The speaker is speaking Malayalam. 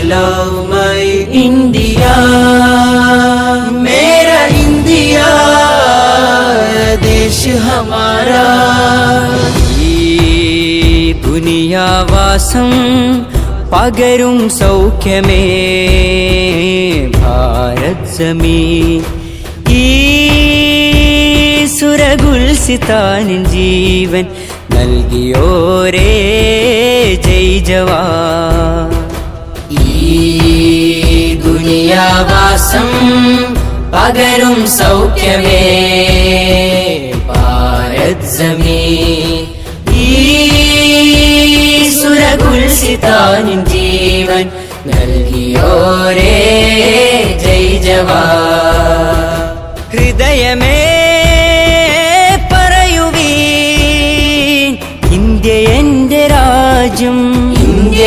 love my India, मेरा इंडिया देश हमारा. ഈ ദുനിയാവാസം പകരും സൗഖ്യമേ ഭാരത് സമീൻ. ഈ സുരഗുൽസിതാനിൻ ജീവൻ നൽകിയോരേ ജയ് ജവാൻ. ഈ ദുനിയാവാസം പകരും സൗഖ്യമേ ഭാരത് സമീൻ. ഈ സുരഗുൽസിതാനിൻ ജീവൻ നൽകിയോരേ ജയ് ജവാൻ. ഹൃദയമേ പറയുവീൻ, ഇന്ത്യ എന്റെ രാജ്യം, ഇന്ത്യ